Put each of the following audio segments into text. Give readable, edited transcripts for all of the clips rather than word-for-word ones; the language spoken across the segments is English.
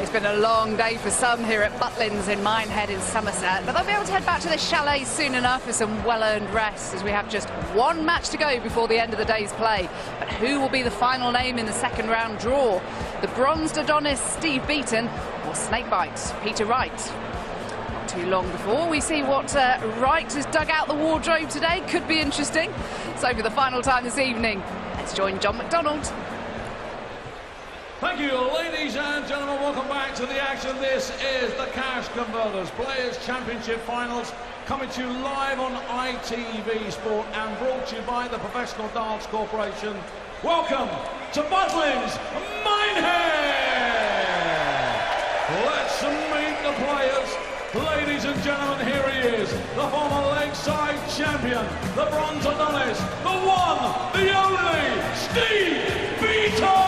It's been a long day for some here at Butlins in Minehead in Somerset, but they'll be able to head back to the chalet soon enough for some well-earned rest, as we have just one match to go before the end of the day's play. But who will be the final name in the second round draw? The bronzed Adonis Steve Beaton or Snakebite Peter Wright? Not too long before we see what Wright has dug out the wardrobe today. Could be interesting. So for the final time this evening, let's join John McDonald. Thank you, ladies and gentlemen. Welcome back to the action. This is the Cash Converters Players' Championship Finals, coming to you live on ITV Sport and brought to you by the Professional Darts Corporation. Welcome to Butlins, Minehead. Let's meet the players. Ladies and gentlemen, here he is, the former Lakeside champion, the bronze Adonis, the one, the only, Steve Beaton!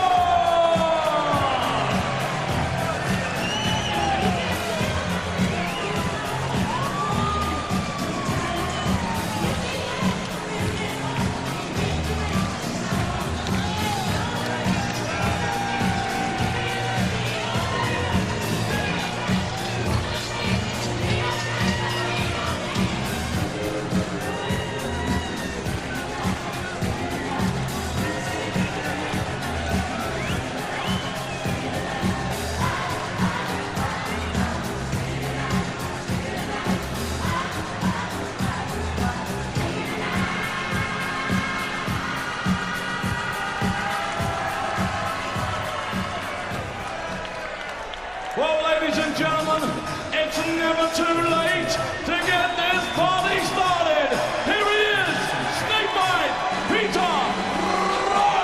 Well, ladies and gentlemen, it's never too late to get this party started. Here he is, Snakebite Peter Wright.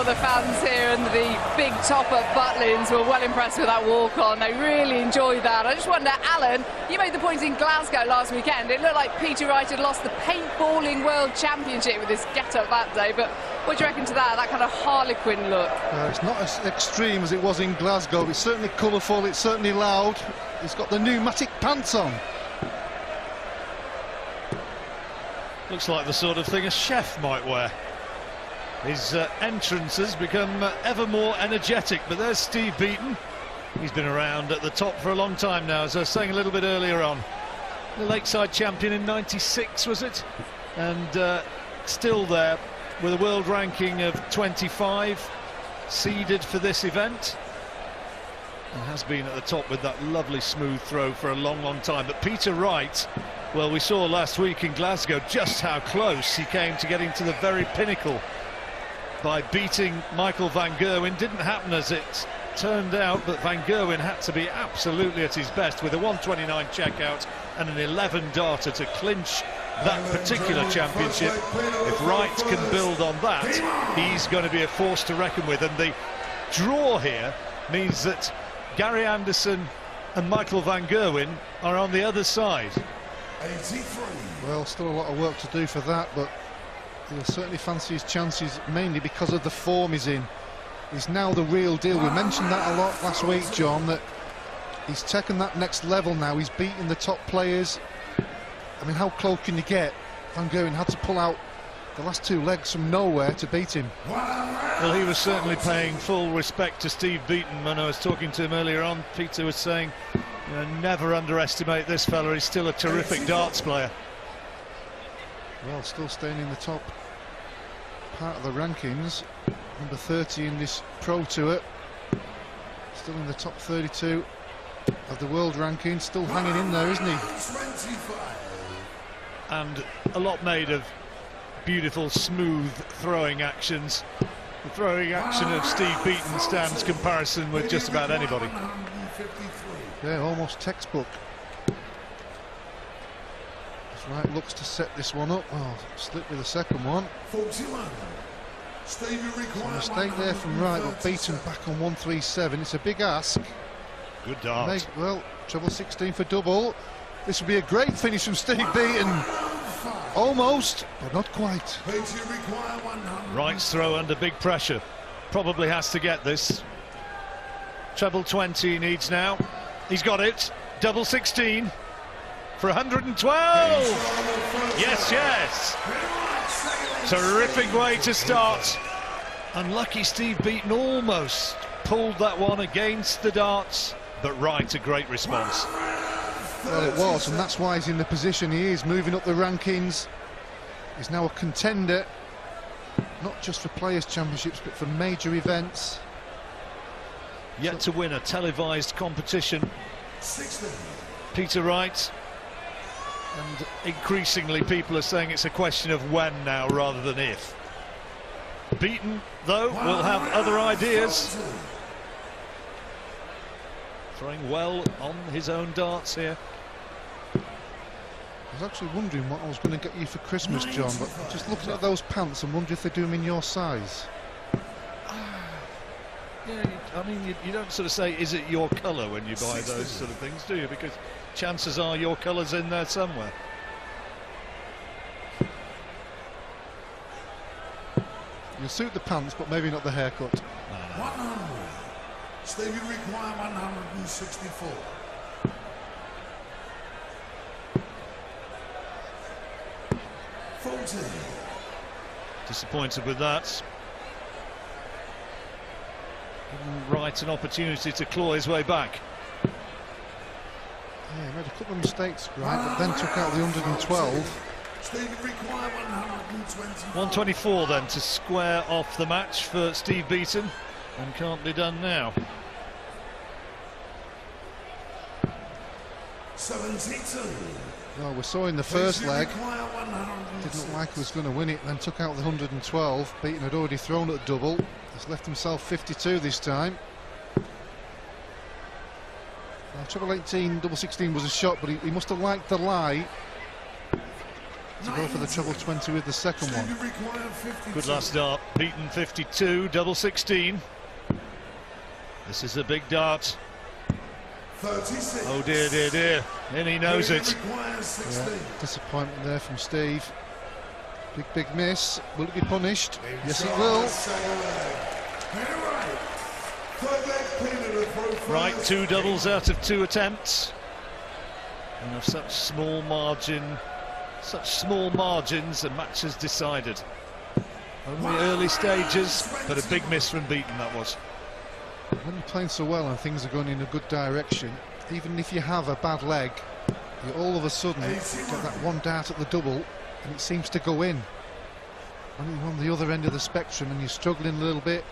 The fans here and the big top at Butlins were well impressed with that walk-on. They really enjoyed that. I just wonder, Alan, you made the point in Glasgow last weekend. It looked like Peter Wright had lost the paintballing world championship with his get-up that day, but what do you reckon to that kind of harlequin look? It's not as extreme as it was in Glasgow. It's certainly colourful, it's certainly loud. He's got the pneumatic pants on. Looks like the sort of thing a chef might wear. His entrance has become ever more energetic, but there's Steve Beaton. He's been around at the top for a long time now, as I was saying a little bit earlier on. The Lakeside champion in '96, was it? And still there with a world ranking of 25, seeded for this event. And has been at the top with that lovely smooth throw for a long, long time. But Peter Wright, well, we saw last week in Glasgow just how close he came to getting to the very pinnacle by beating Michael van Gerwen. Didn't happen as it turned out, but van Gerwen had to be absolutely at his best with a 129 checkout and an 11 darter to clinch that particular championship. If Wright can build on that, he's going to be a force to reckon with. And the draw here means that Gary Anderson and Michael van Gerwen are on the other side. Well, still a lot of work to do for that, but he'll certainly fancy his chances, mainly because of the form he's in. He's now the real deal. We mentioned that a lot last week, John, that he's taken that next level now. He's beaten the top players. I mean, how close can you get? Van Gerwen had to pull out the last two legs from nowhere to beat him. Well, he was certainly paying full respect to Steve Beaton. When I was talking to him earlier on, Peter was saying You know, never underestimate this fella. He's still a terrific darts player. Well, still staying in the top part of the rankings. Number 30 in this Pro Tour. Still in the top 32 of the world ranking. Still hanging in there, isn't he? And a lot made of beautiful, smooth throwing actions. The throwing action of Steve Beaton stands comparison with just about anybody. Yeah, almost textbook. Wright looks to set this one up. Oh, slip with the second one. So mistake there from Wright, but Beaton back on 137. It's a big ask. Good dart. Well, treble 16 for double. This would be a great finish from Steve Beaton. Almost, but not quite. Wright's throw under big pressure. Probably has to get this. Treble 20 he needs now. He's got it. Double 16 for 112. Yes, yes. Terrific way to start. Unlucky Steve Beaton almost pulled that one against the darts, but Wright, a great response. Well, it was, and that's why he's in the position he is, moving up the rankings. He's now a contender, not just for Players' Championships, but for major events. Yet to win a televised competition. Peter Wright. And increasingly people are saying it's a question of when now rather than if. Beaton, though, will have other ideas. Throwing well on his own darts here. I was actually wondering what I was going to get you for Christmas, John, but just looking at those pants and wondering if they do them in your size. Yeah, I mean, you don't sort of say, is it your colour when you buy those sort of things, do you? Because chances are your colour's in there somewhere. You'll suit the pants, but maybe not the haircut. No. 100. Stevie require 164. Disappointed with that. Giving Wright an opportunity to claw his way back. Yeah, he made a couple of mistakes, right, but then took out the 112. 124 then to square off the match for Steve Beaton, and can't be done now. 72. Well, we saw in the first leg, didn't look like he was going to win it, then took out the 112. Beaton had already thrown at double. He's left himself 52 this time. Now, treble 18, double 16 was a shot, but he must have liked the lie to go for the treble 20 with the second one. Good last dart. Beaton 52, double 16. This is a big dart. 36. Oh dear, dear, dear. And he knows it. Yeah, disappointment there from Steve. Big, big miss. Will it be punished? Yes, it will. Right, 2 doubles out of 2 attempts. And of such small margin, such small margins, the match is decided. Only early stages, but a big miss from Beaton that was. When you're playing so well and things are going in a good direction, even if you have a bad leg, you all of a sudden get that one dart at the double and it seems to go in. When you're on the other end of the spectrum and you're struggling a little bit,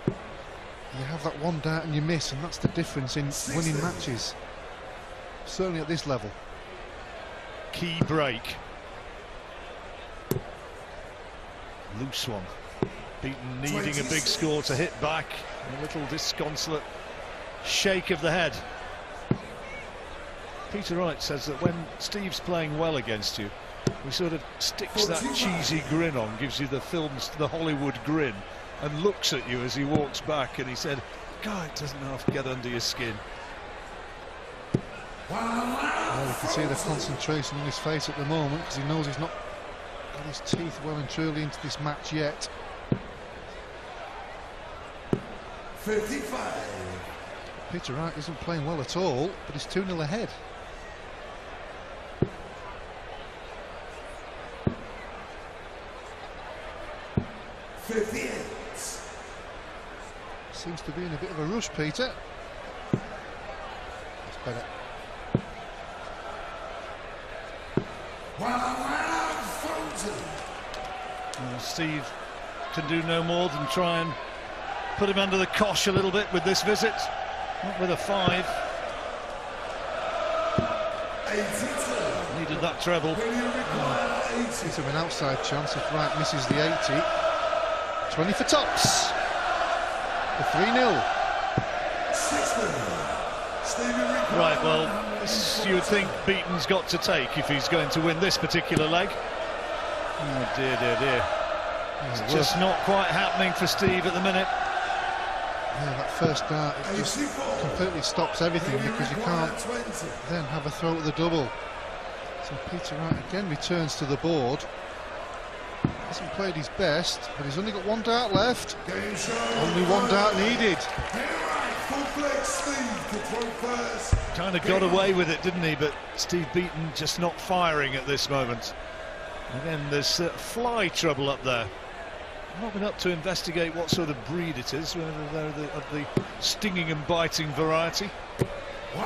you have that one dart and you miss, and that's the difference in winning matches, certainly at this level. Key break. Loose one. Beaton needing a big score to hit back. A little disconsolate shake of the head. Peter Wright says that when Steve's playing well against you, he sort of sticks that cheesy grin on, gives you the Hollywood grin, and looks at you as he walks back, and he said, God, it doesn't half get under your skin. Well, you can see the concentration on his face at the moment, because he knows he's not got his teeth well and truly into this match yet. 55. Peter Wright isn't playing well at all, but he's 2-0 ahead. Seems to be in a bit of a rush, Peter. That's better. Steve can do no more than try and put him under the cosh a little bit with this visit. Not with a 5. 82. Needed that treble. Seems to have an outside chance if Wright misses the 80. 20 for tops. The 3-0. Right, well, this you would think Beaton's got to take if he's going to win this particular leg. Oh dear, dear, dear. It's just not quite happening for Steve at the minute. Yeah, that first dart, it just completely stops everything because you can't then have a throw at the double. So Peter Wright again returns to the board. Hasn't played his best, but he's only got 1 dart left. Only 1 dart needed. Kind of got away with it, didn't he? But Steve Beaton just not firing at this moment. Again, there's fly trouble up there. I've not been up to investigate what sort of breed it is, whether they're of the stinging and biting variety. But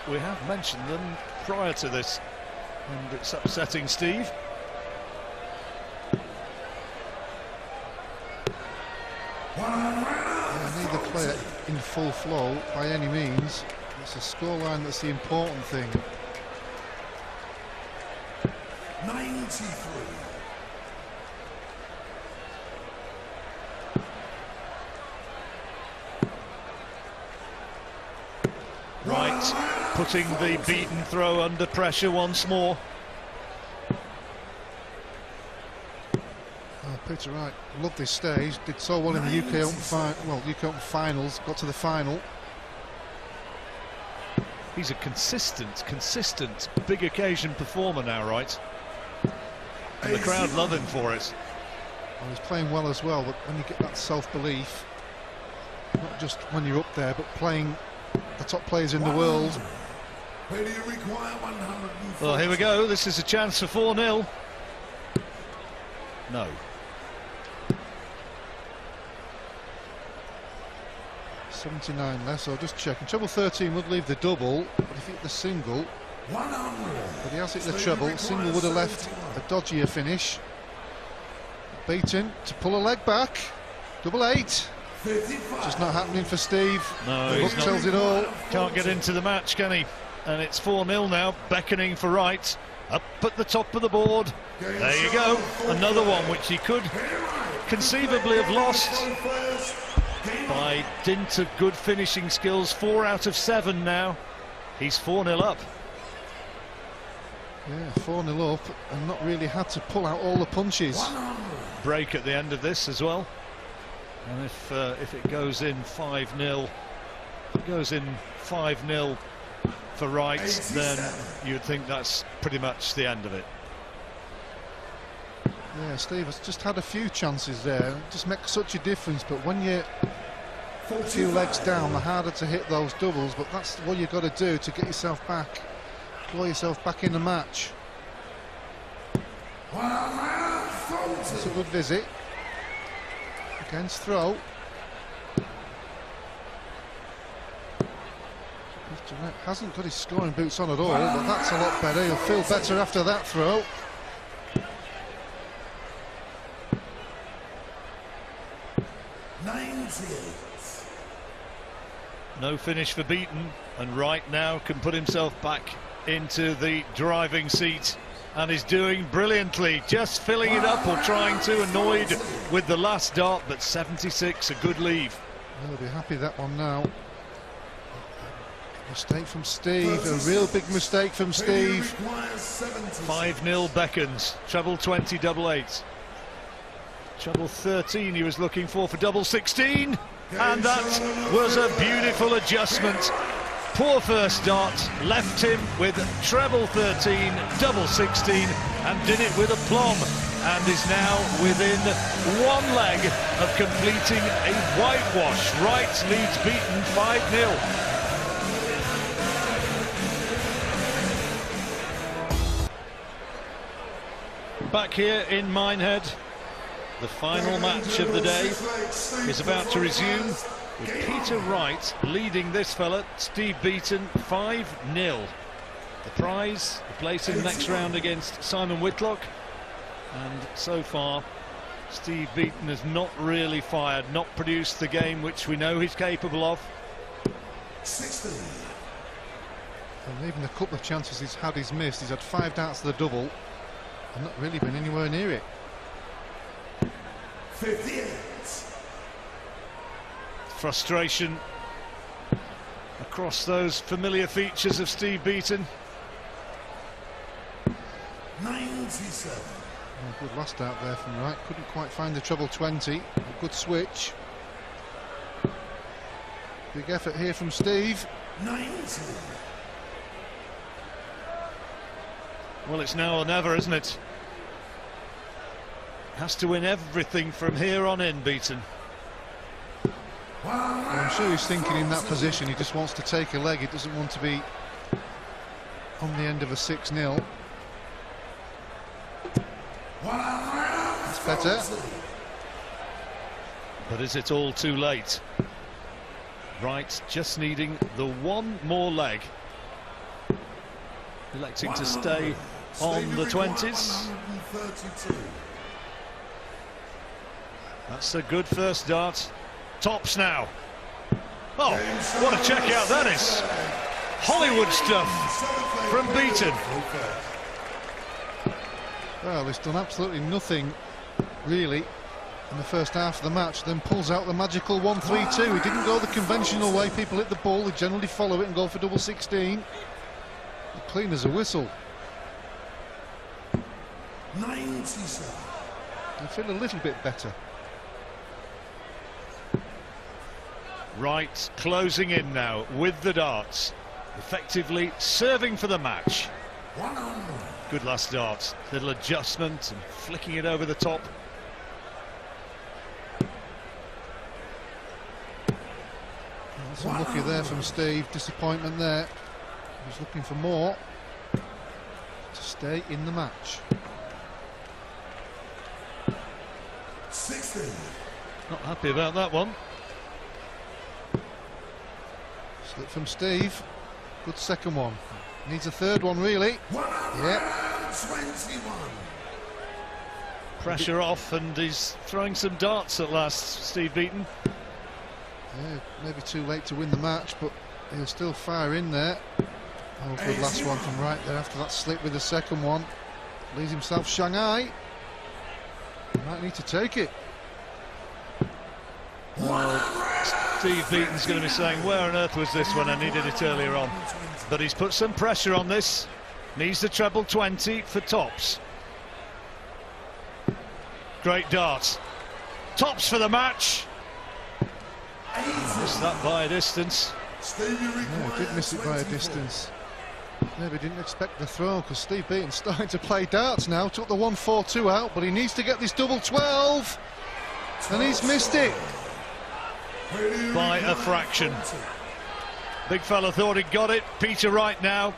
we have mentioned them prior to this, and it's upsetting Steve. Neither player in full flow by any means. It's a scoreline that's the important thing. 93. Wright putting the Beaton throw under pressure once more. Peter Wright loved this stage, did so well in the UK Open finals, got to the final. He's a consistent big occasion performer now, Wright. And the crowd love him for it. Well, he's playing well as well, but when you get that self-belief, not just when you're up there, but playing the top players in the world. Well, here we go. This is a chance for 4-0. No. $79 less, so just checking. Treble 13 would leave the double, but if he hit the single, but he has hit the treble. Single would have left a dodgier finish. Beaton to pull a leg back. Double 8. Just not happening for Steve. No, the book tells it all. Can't get into the match, can he? And it's 4-0 now, beckoning for Wright. Up at the top of the board. There you go. Another one which he could conceivably have lost by dint of good finishing skills. 4 out of 7 now. He's 4-0 up. Yeah, 4-0 up and not really had to pull out all the punches. Break at the end of this as well. And if it goes in 5-0, for Wright, then you'd think that's pretty much the end of it. Yeah, Steve has just had a few chances there. It just makes such a difference, but when you're a few legs down, the harder to hit those doubles, but that's what you've got to do to get yourself back, claw yourself back in the match. That's a good visit. Against throw. Hasn't got his scoring boots on at all, but that's a lot better. He'll feel better after that throw. No finish for Beaton, and Wright now can put himself back into the driving seat and is doing brilliantly, just filling it up or trying to, annoyed with the last dart, but 76, a good leave. He'll be happy that one now. Mistake from Steve, a real big mistake from Steve. 5-0 beckons, treble 20, double 8. Treble 13 he was looking for double 16, and that was a beautiful adjustment. Poor first dart, left him with treble 13, double 16, and did it with aplomb, and is now within 1 leg of completing a whitewash. Wright leads Beaton 5-0. Back here in Minehead, the final match of the day is about to resume, with Peter Wright leading this fella, Steve Beaton, 5-0. the prize, the place in the next round against Simon Whitlock. And so far, Steve Beaton has not really fired, not produced the game which we know he's capable of. 60. And even the couple of chances he's missed. He's had 5 darts to the double and not really been anywhere near it. 58. Frustration across those familiar features of Steve Beaton. 97. Oh, good last out there from Wright. Couldn't quite find the treble 20. A good switch. Big effort here from Steve. 90. Well, it's now or never, isn't it? Has to win everything from here on in, Beaton. Well, I'm sure he's thinking in that position. He just wants to take a leg. He doesn't want to be on the end of a 6-0. That's better. But is it all too late? Wright just needing the one more leg. Electing to stay on the 20s. That's a good first dart. Tops now. Oh, what a check out that is. Hollywood stuff from Beaton. Well, he's done absolutely nothing really in the first half of the match, then pulls out the magical 1-3-2. He didn't go the conventional way. People hit the ball, they generally follow it and go for double 16. Clean as a whistle. 97. I feel a little bit better. Wright closing in now with the darts, effectively serving for the match. 100. Good last dart, little adjustment and flicking it over the top. That's unlucky there from Steve. Disappointment there. He was looking for more to stay in the match. 60. Not happy about that one. Slip from Steve. Good second one. Needs a third one really. Yeah. 21. Pressure off, and he's throwing some darts at last, Steve Beaton. Yeah, maybe too late to win the match, but he'll still fire in there. Oh, good last one from Wright there after that slip with the second one. Leaves himself Shanghai. He might need to take it. Well, Steve Beaton's going to be saying, where on earth was this when I needed it earlier on? But he's put some pressure on this. Needs the treble 20 for tops. Great dart. Tops for the match. Missed that by a distance. Yeah, he did miss it by a distance. Maybe didn't expect the throw, because Steve Beaton's starting to play darts now. Took the 1-4-2 out, but he needs to get this double 12. And he's missed it. By a fraction. Big fella thought he'd got it. Peter Wright now.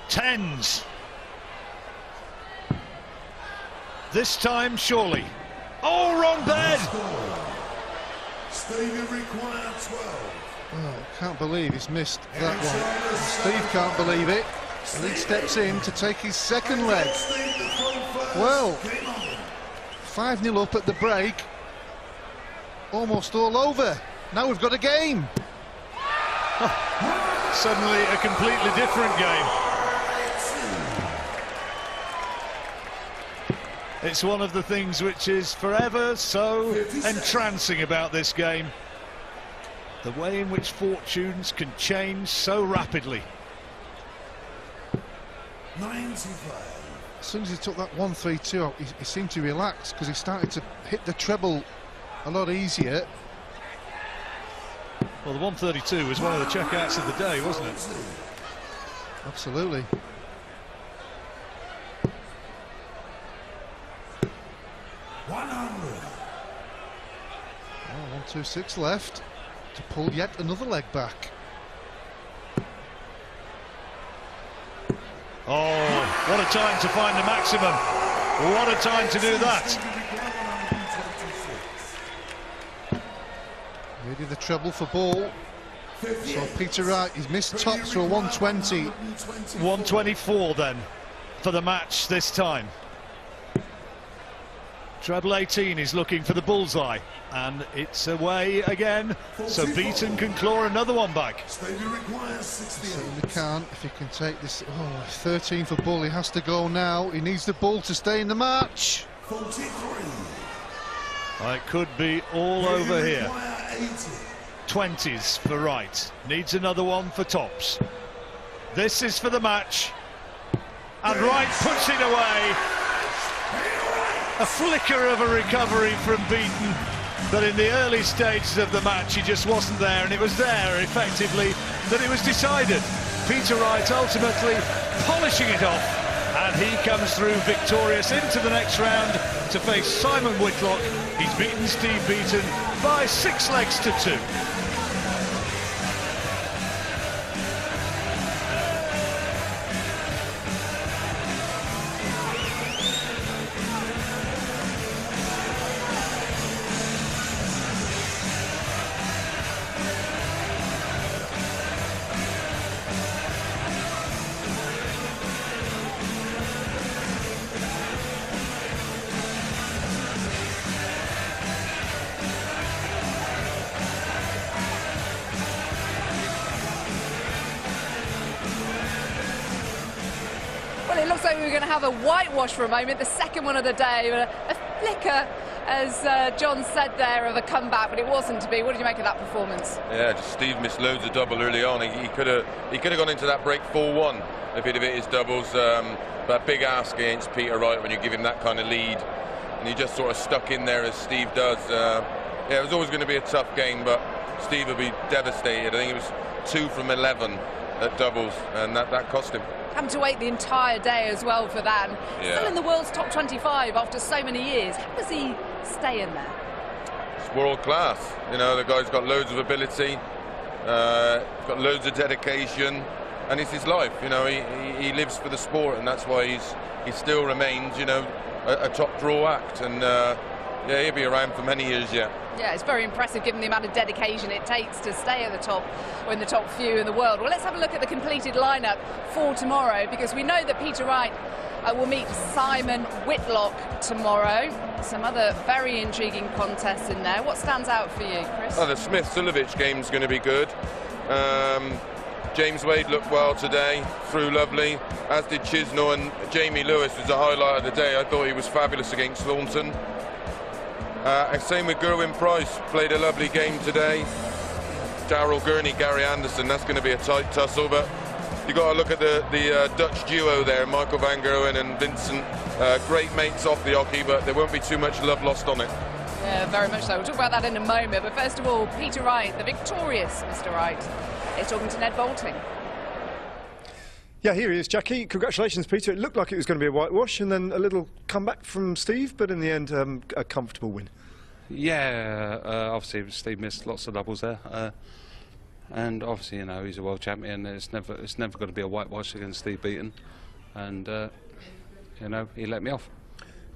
Tens. This time, surely. Oh, wrong bed. Stevie required 12. Oh, can't believe he's missed that one. Steve can't believe it. And he steps in to take his second leg. Well, 5-0 up at the break. Almost all over. Now we've got a game. Suddenly a completely different game. It's one of the things which is forever so entrancing about this game. The way in which fortunes can change so rapidly. 95. As soon as he took that 1-3-2 out, he seemed to relax, because he started to hit the treble a lot easier. Well, the 132 was one of the checkouts of the day, wasn't it? Absolutely. 100. 1-2-6 left to pull yet another leg back. Oh, what a time to find the maximum. What a time to do that. Needed the treble for ball. So Peter Wright, he's missed tops for a 120. 124 then for the match this time. Treble 18 is looking for the bullseye, and it's away again, so Beaton can claw another one back. Stadium requires 68. Certainly can, if he can take this. 13 for bull, he has to go now. He needs the bull to stay in the match. 43. It could be all over here. 80. 20s for Wright, needs another one for tops. This is for the match, and Wright puts it away. A flicker of a recovery from Beaton, but in the early stages of the match he just wasn't there, and it was there effectively that it was decided. Peter Wright ultimately polishing it off, and he comes through victorious into the next round to face Simon Whitlock. He's beaten Steve Beaton by 6 legs to 2. Well, it looks like we're going to have a whitewash for a moment, the second one of the day, a flicker, as John said there, of a comeback, but it wasn't to be. What did you make of that performance? Yeah, just Steve missed loads of double early on. He could have gone into that break 4-1 if he'd have hit his doubles. But big ask against Peter Wright when you give him that kind of lead, and he just sort of stuck in there as Steve does. Yeah, it was always going to be a tough game, but Steve would be devastated. I think it was 2 from 11 at doubles, and that cost him. Having to wait the entire day as well for that. And Yeah. Still in the world's top 25 after so many years. How does he stay in there? It's world class. You know, the guy's got loads of ability, got loads of dedication, and it's his life. You know, he lives for the sport, and that's why he still remains, you know, a top draw act. And yeah, he'll be around for many years yet. Yeah, it's very impressive given the amount of dedication it takes to stay at the top, or in the top few in the world. Well, let's have a look at the completed lineup for tomorrow, because we know that Peter Wright will meet Simon Whitlock tomorrow. Some other very intriguing contests in there. What stands out for you, Chris? Oh, the Smith-Sulovich game's going to be good. James Wade looked well today, threw lovely, as did Chisnall, and Jamie Lewis was the highlight of the day. I thought he was fabulous against Thornton. And same with Gerwin Price, played a lovely game today. Darrell Gurney, Gary Anderson, that's going to be a tight tussle, but you've got to look at the Dutch duo there, Michael van Gerwen and Vincent. Great mates off the hockey, but there won't be too much love lost on it. Yeah, very much so. We'll talk about that in a moment, but first of all, Peter Wright, the victorious Mr. Wright, is talking to Ned Bolting. Yeah, here he is, Jackie. Congratulations, Peter. It looked like it was going to be a whitewash, and then a little comeback from Steve, but in the end, a comfortable win. Yeah, obviously Steve missed lots of doubles there, and obviously, you know, he's a world champion. It's never going to be a whitewash against Steve Beaton, and you know, he let me off.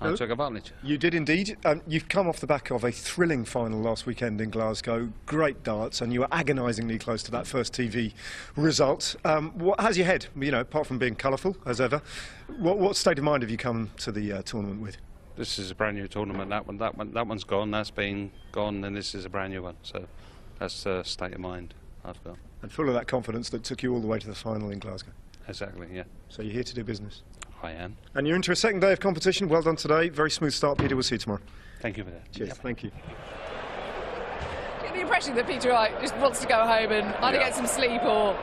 I took advantage. You did indeed. You've come off the back of a thrilling final last weekend in Glasgow. Great darts, and you were agonisingly close to that first TV result. How's your head? You know, apart from being colourful as ever, what state of mind have you come to the tournament with? This is a brand new tournament. That one's gone. That's been gone, and this is a brand new one. So that's the state of mind I've got. And full of that confidence that took you all the way to the final in Glasgow. Exactly. Yeah. So you're here to do business. I am. And you're into a second day of competition. Well done today. Very smooth start, Peter. We'll see you tomorrow. Thank you for that. Cheers. Thank you. You get the impression that Peter Wright just wants to go home and either get some sleep or